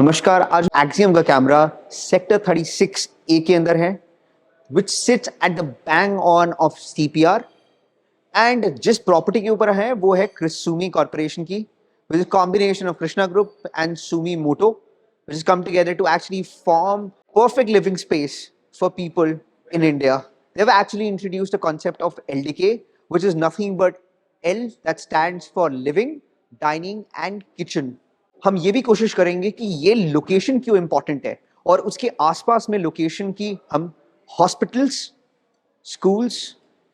नमस्कार। आज एक्सियम का कैमरा सेक्टर 36 ए के अंदर है, which sits at the bang on of CPR. And जिस प्रॉपर्टी के ऊपर है वो है क्रिसूमी कॉर्पोरेशन की, which is combination of Krishna group and Sumitomo, which is come together to actually form perfect living space for people in India. They've actually introduced a concept of LDK, which is nothing but L that stands for living, dining and kitchen. हम ये भी कोशिश करेंगे कि ये location क्यों important है और उसके आसपास में लोकेशन की हम हॉस्पिटल्स, स्कूल्स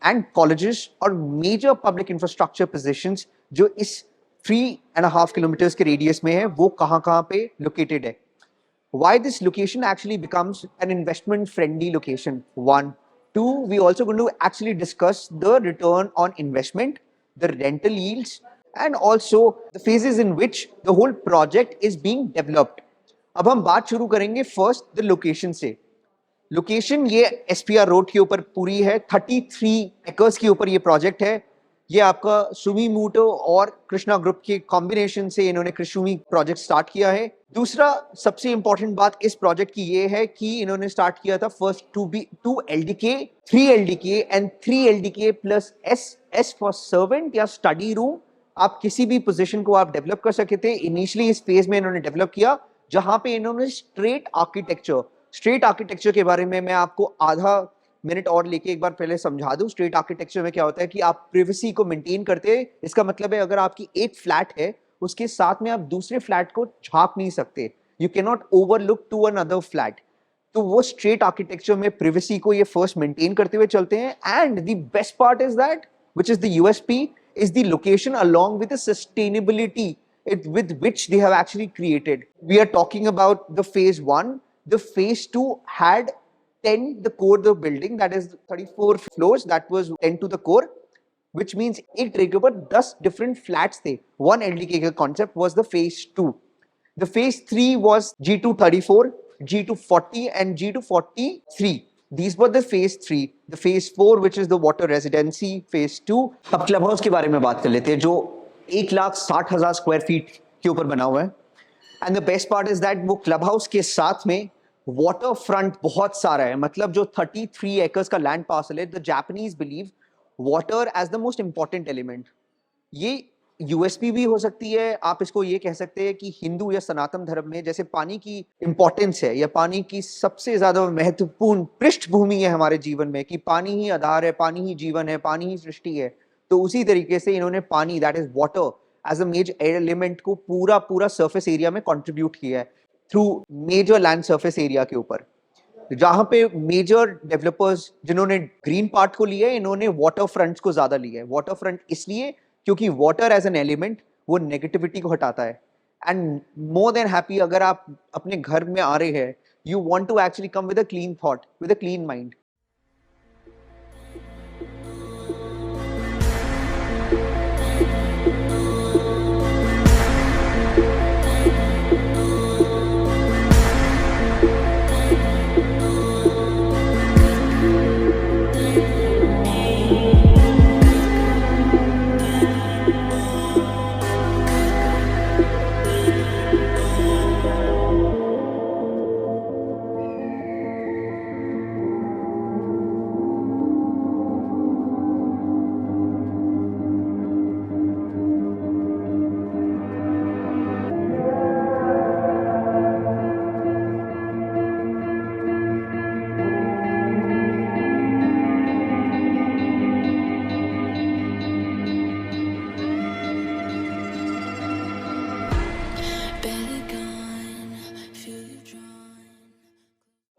एंड कॉलेजेस और मेजर पब्लिक इंफ्रास्ट्रक्चर पोजीशंस जो इस 3.5 किलोमीटर्स के रेडियस में है वो कहाँ पे लोकेटेड है. Why this location actually becomes an investment friendly location. One. Two, we also going to actually discuss the return on investment, the rental yields, and also the phases in which the whole project is being developed. अब हम बात शुरू करेंगे first the location से. Location ये SPR road के ऊपर पूरी है, 33 एकर्स के ऊपर ये प्रोजेक्ट है. ये आपका सुमी मोटो और कृष्णा ग्रुप के कॉम्बिनेशन से इन्होंने कृषुमी प्रोजेक्ट स्टार्ट किया है. दूसरा सबसे इंपॉर्टेंट बात इस प्रोजेक्ट की ये है कि इन्होंने स्टार्ट किया था first 2 LDK, 3 LDK and 3 LDK plus S for servant या स्टडी रूम. आप किसी भी पोजीशन को आप डेवलप कर सकते थे. इनिशियली इस फेज में इन्होंने डेवलप किया जहां पे इन्होंने स्ट्रेट आर्किटेक्चर के बारे में मैं आपको आधा मिनट और लेके एक बार पहले समझा दूं. स्ट्रेट आर्किटेक्चर में क्या होता है कि आप प्रिवेसी को मेंटेन करते हैं. इसका मतलब है अगर आपकी एक फ्लैट है उसके साथ में आप दूसरे फ्लैट को झांक नहीं सकते. You can not overlook to another flat. तो वो स्ट्रेट आर्किटेक्चर में प्रिवेसी को ये फर्स्ट मेंटेन करते हुए चलते हैं. And the best part is that which is the USP is the location along with the sustainability with which they have actually created. We are talking about the phase 1. The phase 2 had 10 the core the building, that is 34 floors, that was 10 to the core, which means एक tray के ऊपर 10 different flats थे. 1 LDK का concept was the phase 2. The phase 3 was G234, G240 and G243. These were the phase 3. The phase 4 which is the water residency, phase 2. अब club house के बारे में बात कर लेते हैं जो 1,60,000 स्क्वायर फीट के ऊपर बना हुआ है. And the best part is that वो क्लब हाउस के साथ में वाटर फ्रंट बहुत सारा है. मतलब जो 33 एकर्स का लैंड पार्सल है, the Japanese believe water as the most important element. ये यूएसपी भी हो सकती है. आप इसको ये कह सकते हैं कि हिंदू या सनातन धर्म में जैसे पानी की इंपॉर्टेंस है या पानी की सबसे ज्यादा महत्वपूर्ण पृष्ठभूमि है हमारे जीवन में, कि पानी ही आधार है, पानी ही जीवन है, पानी ही सृष्टि है. तो उसी तरीके से इन्होंने पानी, that is water, as a major element को पूरा सरफेस एरिया में कंट्रीब्यूट किया है through major land surface area के ऊपर. जहां पे मेजर डेवलपर्स जिन्होंने ग्रीन पार्ट को लिया है, इन्होंने वाटर फ्रंट्स को ज्यादा लिया है. वाटर फ्रंट इसलिए क्योंकि वाटर एज एन एलिमेंट वो नेगेटिविटी को हटाता है. एंड मोर देन हैप्पी, अगर आप अपने घर में आ रहे हैं, you want to actually come with a clean thought, with a clean mind.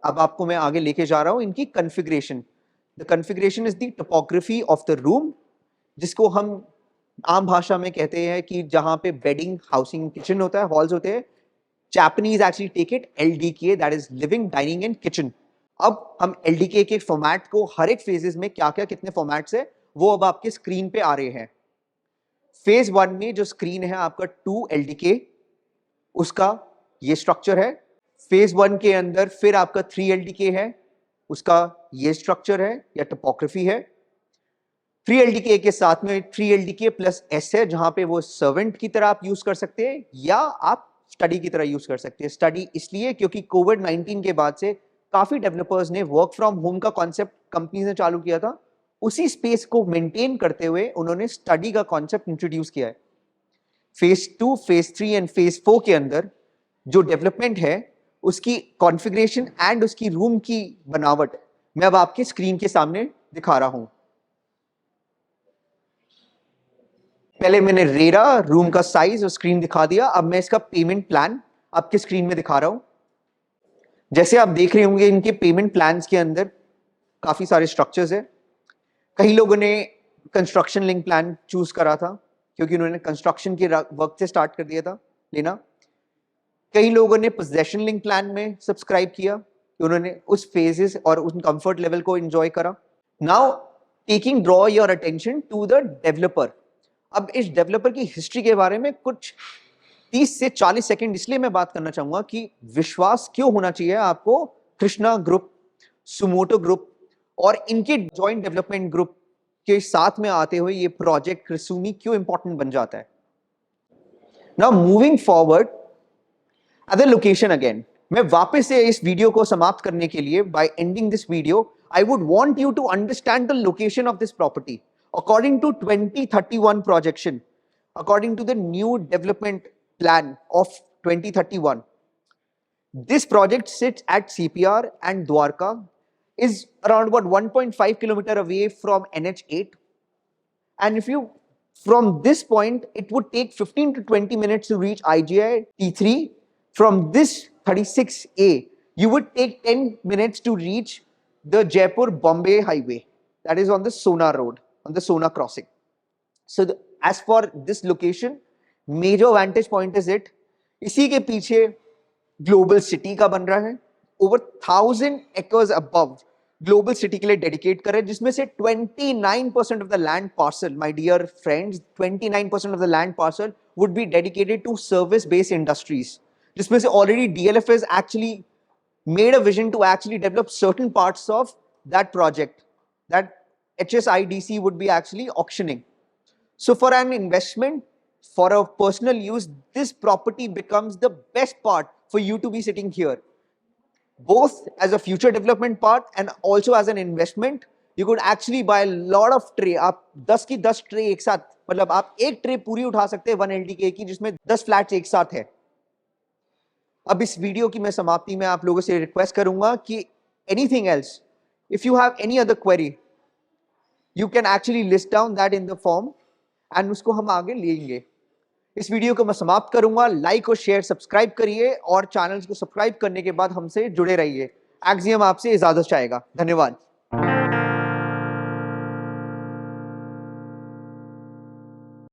अब आपको मैं आगे लेके जा रहा हूं इनकी configuration. The configuration is the topography of the room, जिसको हम आम भाषा में कहते हैं कि जहां पे बेडिंग, हाउसिंग, किचन होता है, हॉल्स होते हैं. Japanese actually take it LDK, that is living, dining and kitchen. अब हम एलडीके के फॉर्मेट को, हर एक फेजेस में क्या क्या कितने फॉर्मेट्स है, वो अब आपके स्क्रीन पे आ रहे हैं. फेज 1 में जो स्क्रीन है आपका 2 एलडीके, उसका ये स्ट्रक्चर है. फेज 1 के अंदर फिर आपका 3 एलडीके है, उसका ये स्ट्रक्चर है या टोपोग्राफी है. 3 एलडीके के साथ में 3 एलडीके प्लस एस है, जहां पे वो सर्वेंट की तरह आप यूज कर सकते हैं या आप स्टडी की तरह यूज कर सकते हैं। स्टडी इसलिए क्योंकि कोविड-19 के बाद से काफी डेवलपर्स ने वर्क फ्रॉम होम का कॉन्सेप्ट कंपनीज ने चालू किया था, उसी स्पेस को मेंटेन करते हुए उन्होंने स्टडी का कॉन्सेप्ट इंट्रोड्यूस किया है। फेज 2, फेज 3 एंड फेज 4 के अंदर जो डेवलपमेंट है उसकी कॉन्फ़िगरेशन एंड उसकी रूम की बनावट मैं अब आपके स्क्रीन के सामने दिखा रहा हूं। पहले मैंने रेरा रूम का साइज और स्क्रीन दिखा दिया, अब मैं इसका पेमेंट प्लान आपके स्क्रीन में दिखा रहा हूं। जैसे आप देख रहे होंगे इनके पेमेंट प्लान्स के अंदर काफी सारे स्ट्रक्चर्स है। कई लोगों ने कंस्ट्रक्शन लिंक प्लान चूज करा था क्योंकि उन्होंने कंस्ट्रक्शन के वक्त से स्टार्ट कर दिया था लेना। कई लोगों ने पोजेशन लिंक प्लान में सब्सक्राइब किया कि उन्होंने उस फेजेस और उन कंफर्ट लेवल को एंजॉय करा। Now taking draw your attention to the developer. अब इस डेवलपर की हिस्ट्री के बारे में कुछ 30 से 40 सेकंड इसलिए मैं बात करना चाहूंगा कि विश्वास क्यों होना चाहिए आपको कृष्णा ग्रुप, सुमोटो ग्रुप और इनके जॉइंट डेवलपमेंट ग्रुप के साथ में आते हुए ये प्रोजेक्ट क्रिसूमी क्यों इंपॉर्टेंट बन जाता है। Now moving forward other location again, मैं वापस से इस वीडियो को समाप्त करने के लिए by ending this video I would want you to understand the location of this property according to 2031 projection, according to the new development plan of 2031. This project sits at CPR and Dwarka, is around about 1.5 kilometer away from NH8, and if you from this point it would take 15 to 20 minutes to reach IGI T3. From this 36A you would take 10 minutes to reach the Jaipur Bombay highway, that is on the Sona road, on the Sona crossing. So as for this location, major vantage point is it, इसी के पीछे global city का बन रहा है, over 1000 acres above global city के लिए dedicate कर रहे हैं, जिसमें से 29% of the land parcel, my dear friends, 29% of the land parcel would be dedicated to service based industries, जिसमें से already DLF has actually made a vision to actually develop certain parts of that project that HSIDC would be actually auctioning. So for an investment, for a personal use, this property becomes the best part for you to be sitting here, both as a future development part and also as an investment. You could actually buy a lot of tray. आप 10 की 10 tray एक साथ, मतलब आप एक tray पूरी उठा सकते हैं 1 LDK की, जिसमें 10 फ्लैट्स एक साथ है। अब इस वीडियो की मैं समाप्ति में आप लोगों से रिक्वेस्ट करूंगा कि anything else, if you have any other query, you can actually list down that in the form and उसको हम आगे लेंगे। इस वीडियो को मैं समाप्त करूंगा। लाइक और शेयर सब्सक्राइब करिए और चैनल को सब्सक्राइब करने के बाद हमसे जुड़े रहिए। एक्सियम आपसे इजाजत चाहेगा। धन्यवाद।